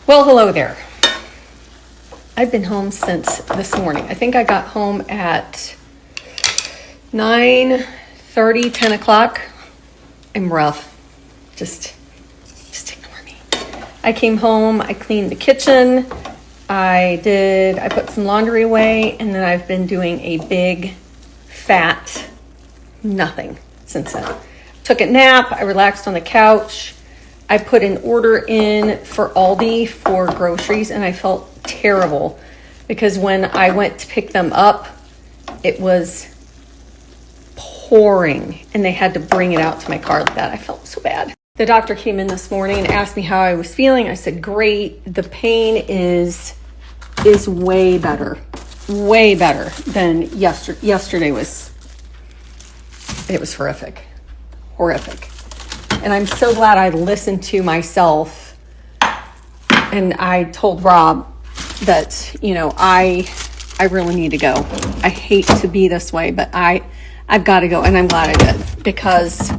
Well, hello there. I've been home since this morning. I think I got home at 9:30, 10 o'clock. I'm rough. Just ignore me. I came home, I cleaned the kitchen, I put some laundry away, and then I've been doing a big, fat nothing since then. Took a nap, I relaxed on the couch. I put an order in for Aldi for groceries, and I felt terrible because when I went to pick them up, it was pouring and they had to bring it out to my car like that. I felt so bad. The doctor came in this morning and asked me how I was feeling. I said, great. The pain is way better than yesterday. Yesterday was horrific. And I'm so glad I listened to myself. And I told Rob that, I really need to go. I hate to be this way, but I've got to go. And I'm glad I did, because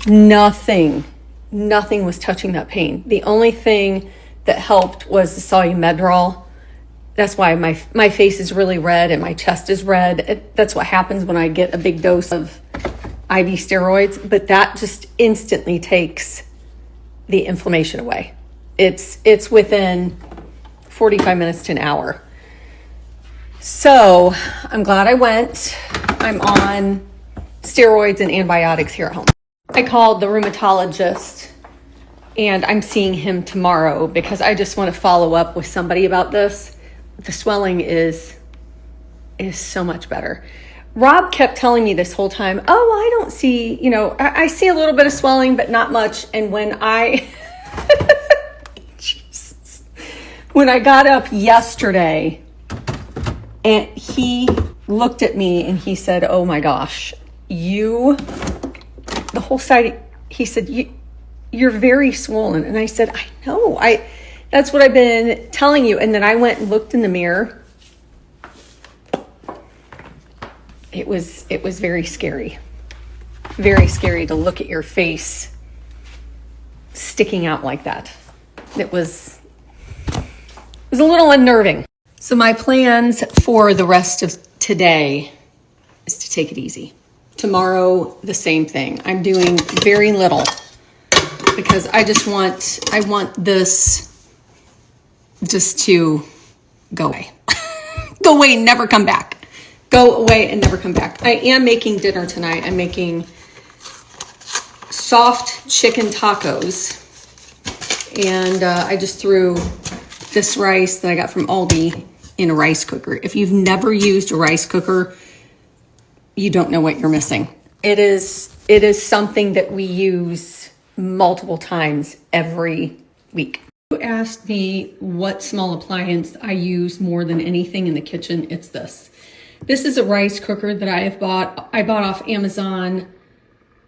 nothing was touching that pain. The only thing that helped was the Medrol. That's why my face is really red and my chest is red. That's what happens when I get a big dose of IV steroids, but that just instantly takes the inflammation away. It's within 45 minutes to an hour. So I'm glad I went. I'm on steroids and antibiotics here at home. I called the rheumatologist and I'm seeing him tomorrow because I just want to follow up with somebody about this. The swelling is so much better. Rob kept telling me this whole time, I don't see, I see a little bit of swelling, but not much. And when Jesus. When I got up yesterday and he looked at me and he said, oh my gosh, the whole side, he said, you're very swollen. And I said, I know, that's what I've been telling you. And then I went and looked in the mirror. It was very scary to look at your face sticking out like that. It was a little unnerving. So my plans for the rest of today is to take it easy. Tomorrow, the same thing. I'm doing very little because I want this just to go away. Go away and never come back. Go away and never come back. I am making dinner tonight. I'm making soft chicken tacos. And I just threw this rice that I got from Aldi in a rice cooker. If you've never used a rice cooker, you don't know what you're missing. It is something that we use multiple times every week. You asked me what small appliance I use more than anything in the kitchen. It's this. This is a rice cooker that I bought off Amazon,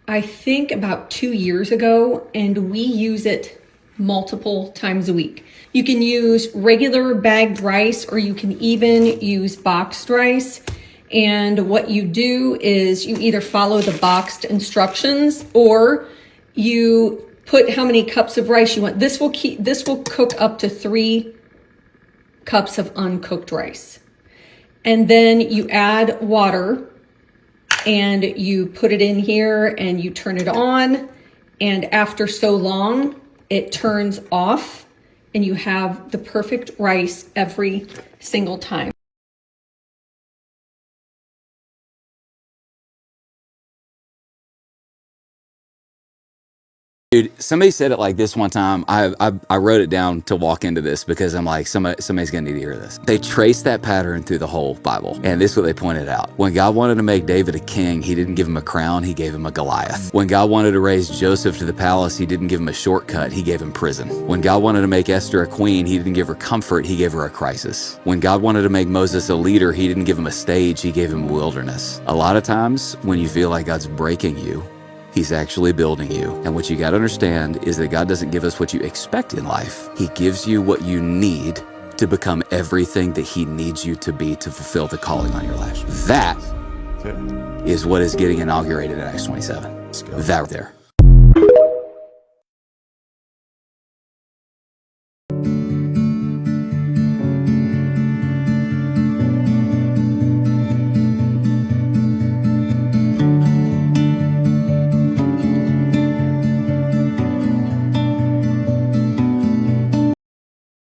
I think about 2 years ago, and we use it multiple times a week. You can use regular bagged rice, or you can even use boxed rice. And what you do is you either follow the boxed instructions or you put how many cups of rice you want. This will cook up to 3 cups of uncooked rice. And then you add water and you put it in here and you turn it on. And after so long, it turns off and you have the perfect rice every single time. Dude, somebody said it like this one time. I wrote it down to walk into this because I'm like, somebody's gonna need to hear this. They traced that pattern through the whole Bible, and this is what they pointed out. When God wanted to make David a king, he didn't give him a crown, he gave him a Goliath. When God wanted to raise Joseph to the palace, he didn't give him a shortcut, he gave him prison. When God wanted to make Esther a queen, he didn't give her comfort, he gave her a crisis. When God wanted to make Moses a leader, he didn't give him a stage, he gave him a wilderness. A lot of times, when you feel like God's breaking you, He's actually building you. And what you got to understand is that God doesn't give us what you expect in life. He gives you what you need to become everything that He needs you to be to fulfill the calling on your life. That is what is getting inaugurated in Acts 27. That right there.